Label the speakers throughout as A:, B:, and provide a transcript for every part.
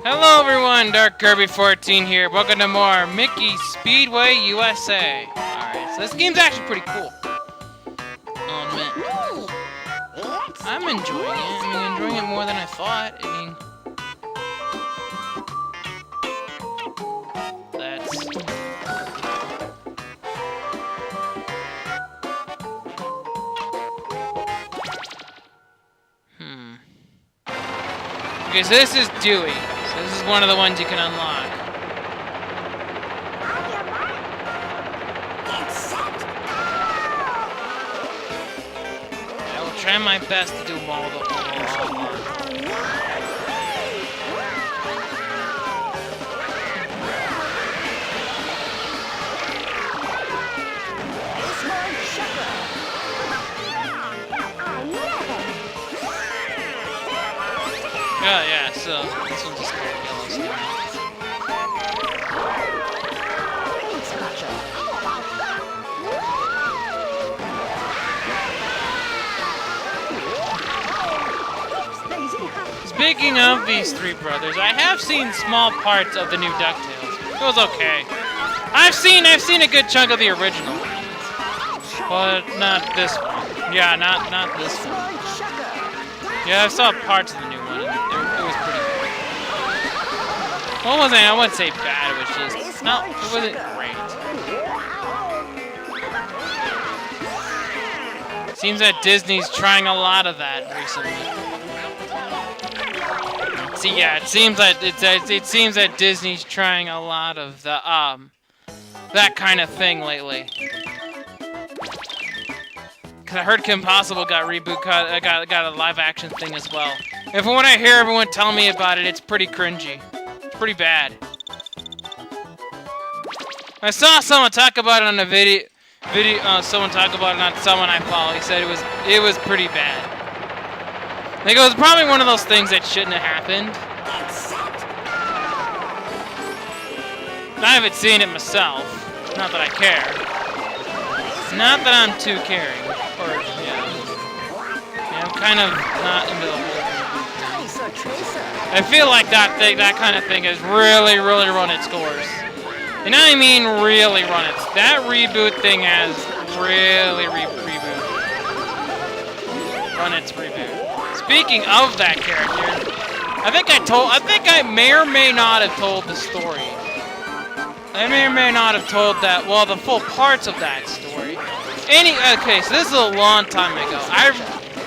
A: Hello everyone, Dark Kirby 14 here. Welcome to more Mickey Speedway USA. Alright, so this game's actually pretty cool. Oh man. I'm enjoying it. I'm enjoying it more than I thought. Okay, so this is Dewey. So this is one of the ones you can unlock. I will try my best to do all the Oh yeah, so this one's just kind of yellow stuff. Speaking of these three brothers, I have seen small parts of the new DuckTales. It was okay. I've seen a good chunk of the original, but not this one. Yeah, not this one. Yeah, I saw parts of the new one. It was pretty good. Well, I wouldn't say bad. It was just it wasn't great. Seems that Disney's trying a lot of that recently. See, yeah, it seems that Disney's trying a lot of the that kind of thing lately. Cause I heard Kim Possible got got a live action thing as well. And from what I hear everyone telling me about it, it's pretty cringy. It's pretty bad. I saw someone talk about it on a video. Someone talk about it on someone I follow. He said it was pretty bad. Like it was probably one of those things that shouldn't have happened. I haven't seen it myself. Not that I care. Not that I'm too caring. Or yeah, I'm kind of not into the whole. I feel like that kind of thing has really run its course. And I mean really run it. That reboot thing has really run its reboot. Speaking of that character, I think I may or may not have told the story. I may or may not have told that, well, the full parts of that story. Okay, so this is a long time ago.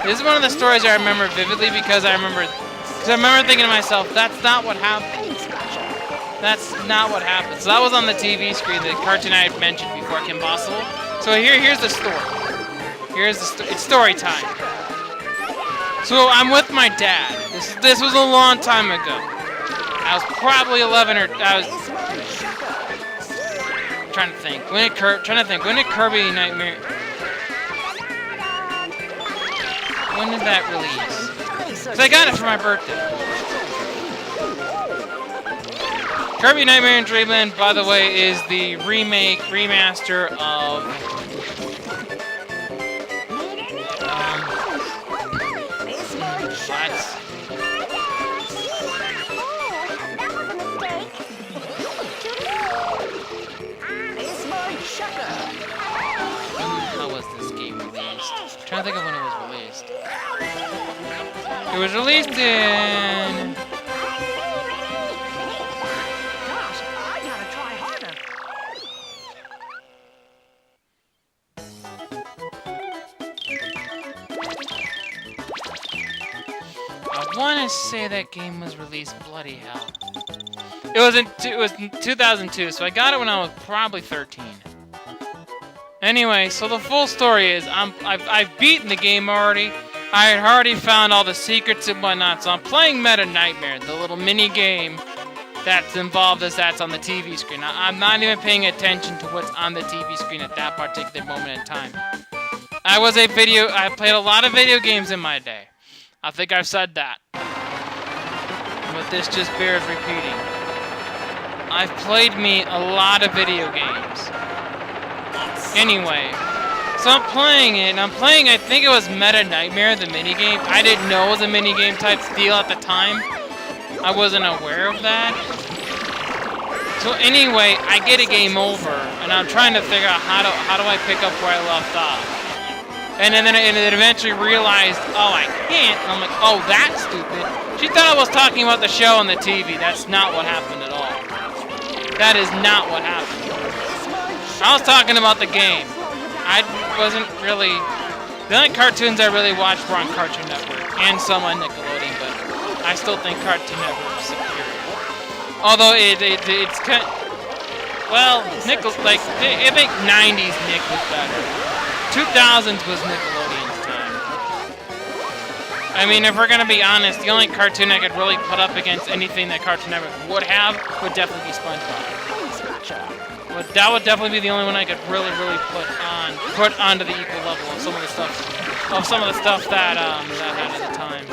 A: This is one of the stories I remember vividly because I remember thinking to myself, that's not what happened. That's not what happened. So that was on the TV screen, the cartoon I had mentioned before, Kim Possible. So here's the story. It's story time. So I'm with my dad. This was a long time ago. I was probably 11 or I was trying to think. When did Kirby Nightmare? When did that release? Because I got it for my birthday. Kirby Nightmare in Dreamland, by the way, is the remaster of How was this game released? I'm trying to think of when it was released. It was released in...
B: Gosh, I gotta try harder.
A: I want to say that game was released bloody hell. It was in 2002, so I got it when I was probably 13. Anyway, so the full story is I've beaten the game already. I had already found all the secrets and whatnot, so I'm playing Meta Nightmare, the little mini game that's involved that's on the TV screen. I'm not even paying attention to what's on the TV screen at that particular moment in time. I played a lot of video games in my day. I think I've said that. But this just bears repeating. I've played me a lot of video games. Anyway, so I'm playing it, and I think it was Meta Nightmare, the minigame. I didn't know it was a minigame type deal at the time. I wasn't aware of that. So anyway, I get a game over, and I'm trying to figure out how do I pick up where I left off. And then it eventually realized, oh, I can't. And I'm like, oh, that's stupid. She thought I was talking about the show on the TV. That's not what happened at all. That is not what happened. I was talking about the game. I wasn't really... The only cartoons I really watched were on Cartoon Network and some on Nickelodeon, but I still think Cartoon Network is superior. Although it's kind of... Well, I think 90s Nick was better. 2000s was Nickelodeon's time. I mean, if we're gonna be honest, the only cartoon I could really put up against anything that Cartoon Network would have would definitely be SpongeBob. But that would definitely be the only one I could really put onto the equal level of some of the stuff that had at the time.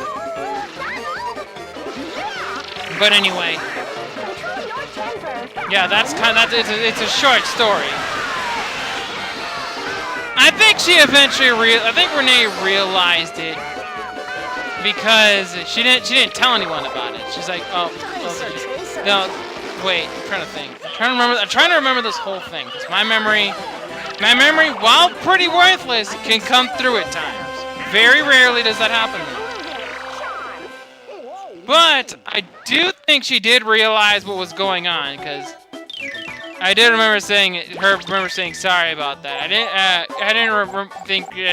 A: But anyway, yeah, it's a short story. I think she eventually I think Renee realized it because she didn't tell anyone about it. She's like, oh no, wait, I'm trying to think. I'm trying to remember this whole thing because my memory, while pretty worthless, can come through at times. Very rarely does that happen. But I do think she did realize what was going on because I did remember saying sorry about that. I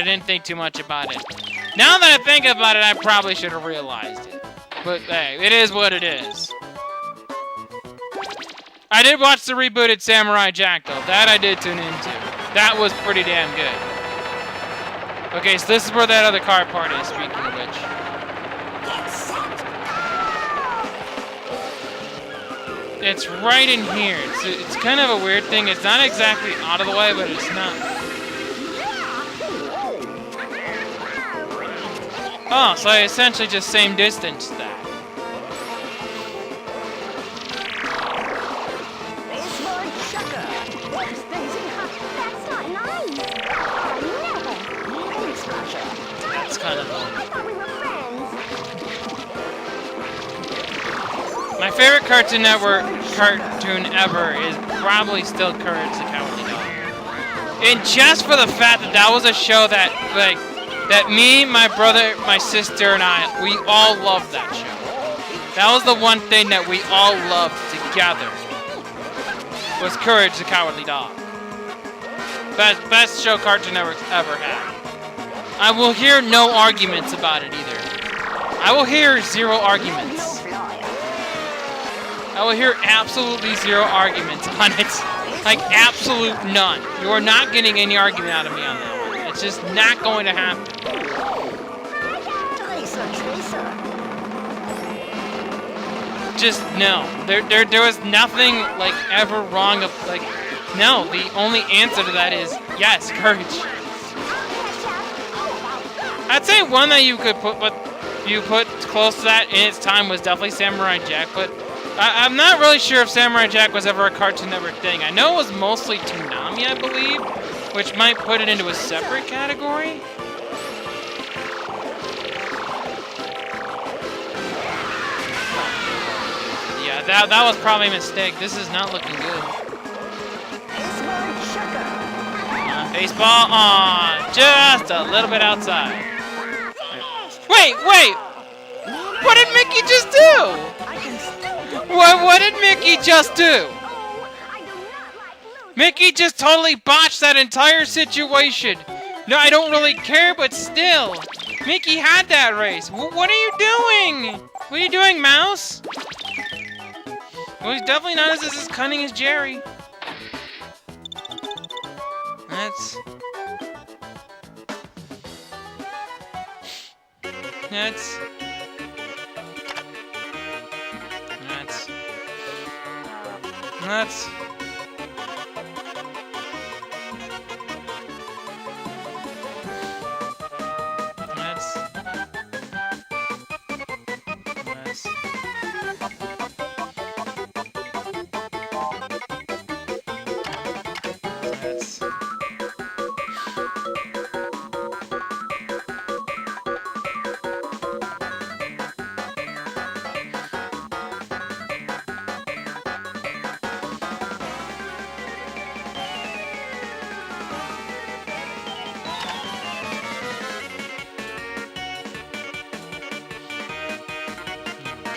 A: didn't think too much about it. Now that I think about it, I probably should have realized it. But hey, it is what it is. I did watch the rebooted Samurai Jack though. That I did tune into. That was pretty damn good. Okay, so this is where that other car part is, speaking of which. It's right in here. It's kind of a weird thing. It's not exactly out of the way, but it's not. Oh, so I essentially just same distance that. That's kind of my favorite Cartoon Network cartoon ever is probably still Courage the Cowardly Dog. And just for the fact that that was a show that, that me, my brother, my sister, and I, we all loved that show. That was the one thing that we all loved together. Was Courage the Cowardly Dog. Best show Cartoon Network's ever had. I will hear no arguments about it either. I will hear zero arguments. I will hear absolutely zero arguments on it. Like, absolute none. You are not getting any argument out of me on that one. It's just not going to happen. Just, no. There was nothing, like, ever wrong of, like, no. The only answer to that is, yes, Courage. I'd say one that you could put close to that in its time was definitely Samurai Jack, but I'm not really sure if Samurai Jack was ever a Cartoon Network thing. I know it was mostly Toonami, I believe, which might put it into a separate category. Yeah, that was probably a mistake. This is not looking good. Baseball on, just a little bit outside. Wait! What did Mickey just do? What did Mickey just do? Mickey just totally botched that entire situation. No, I don't really care, but still. Mickey had that race. What are you doing? What are you doing, Mouse? Well, he's definitely not as cunning as Jerry. That's...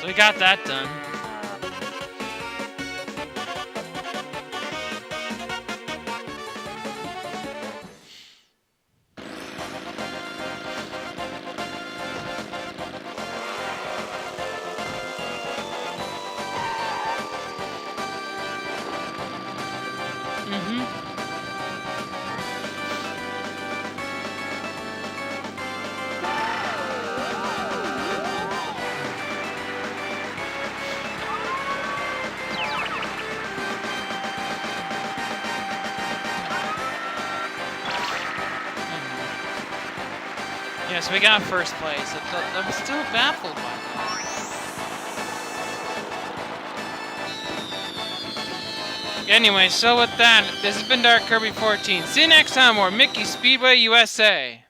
A: So we got that done. Yeah, so we got first place. I was still baffled by that. Anyway, so with that, this has been Dark Kirby 14. See you next time, more Mickey Speedway USA.